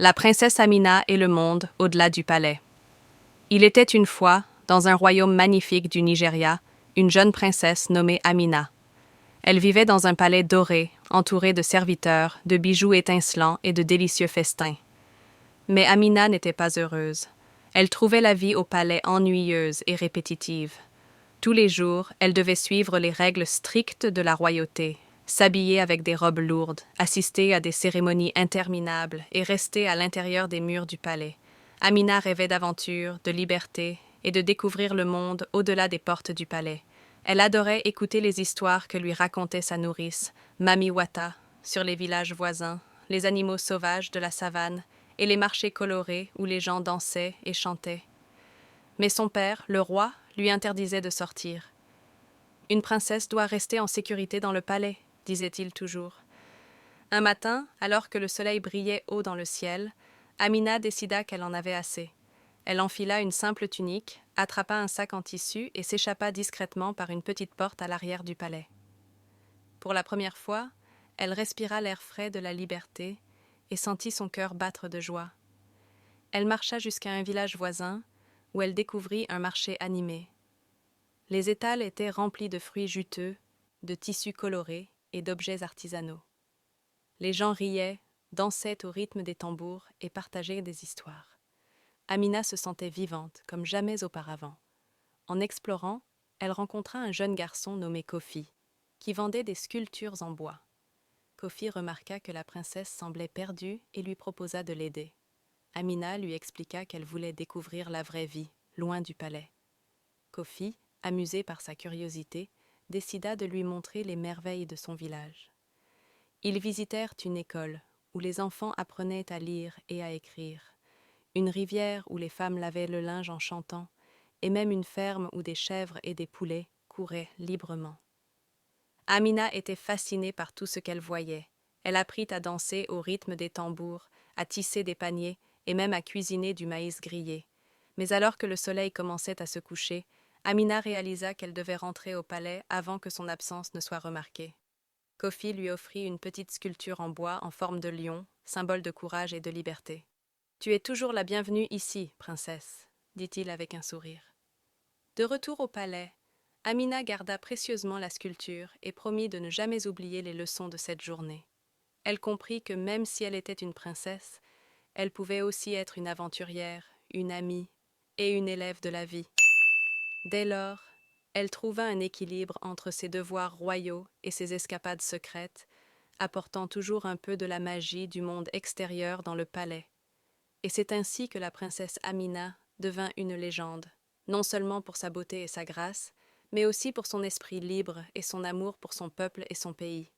La princesse Amina et le monde au-delà du palais. Il était une fois, dans un royaume magnifique du Nigeria, une jeune princesse nommée Amina. Elle vivait dans un palais doré, entouré de serviteurs, de bijoux étincelants et de délicieux festins. Mais Amina n'était pas heureuse. Elle trouvait la vie au palais ennuyeuse et répétitive. Tous les jours, elle devait suivre les règles strictes de la royauté, s'habiller avec des robes lourdes, assister à des cérémonies interminables et rester à l'intérieur des murs du palais. Amina rêvait d'aventure, de liberté et de découvrir le monde au-delà des portes du palais. Elle adorait écouter les histoires que lui racontait sa nourrice, Mami Wata, sur les villages voisins, les animaux sauvages de la savane et les marchés colorés où les gens dansaient et chantaient. Mais son père, le roi, lui interdisait de sortir. « Une princesse doit rester en sécurité dans le palais », disait-il toujours. Un matin, alors que le soleil brillait haut dans le ciel, Amina décida qu'elle en avait assez. Elle enfila une simple tunique, attrapa un sac en tissu et s'échappa discrètement par une petite porte à l'arrière du palais. Pour la première fois, elle respira l'air frais de la liberté et sentit son cœur battre de joie. Elle marcha jusqu'à un village voisin, où elle découvrit un marché animé. Les étals étaient remplis de fruits juteux, de tissus colorés et d'objets artisanaux. Les gens riaient, dansaient au rythme des tambours et partageaient des histoires. Amina se sentait vivante comme jamais auparavant. En explorant, elle rencontra un jeune garçon nommé Kofi, qui vendait des sculptures en bois. Kofi remarqua que la princesse semblait perdue et lui proposa de l'aider. Amina lui expliqua qu'elle voulait découvrir la vraie vie, loin du palais. Kofi, amusé par sa curiosité, décida de lui montrer les merveilles de son village. Ils visitèrent une école où les enfants apprenaient à lire et à écrire, une rivière où les femmes lavaient le linge en chantant, et même une ferme où des chèvres et des poulets couraient librement. Amina était fascinée par tout ce qu'elle voyait. Elle apprit à danser au rythme des tambours, à tisser des paniers et même à cuisiner du maïs grillé. Mais alors que le soleil commençait à se coucher, Amina réalisa qu'elle devait rentrer au palais avant que son absence ne soit remarquée. Kofi lui offrit une petite sculpture en bois en forme de lion, symbole de courage et de liberté. « Tu es toujours la bienvenue ici, princesse », dit-il avec un sourire. De retour au palais, Amina garda précieusement la sculpture et promit de ne jamais oublier les leçons de cette journée. Elle comprit que même si elle était une princesse, elle pouvait aussi être une aventurière, une amie et une élève de la vie. Dès lors, elle trouva un équilibre entre ses devoirs royaux et ses escapades secrètes, apportant toujours un peu de la magie du monde extérieur dans le palais. Et c'est ainsi que la princesse Amina devint une légende, non seulement pour sa beauté et sa grâce, mais aussi pour son esprit libre et son amour pour son peuple et son pays.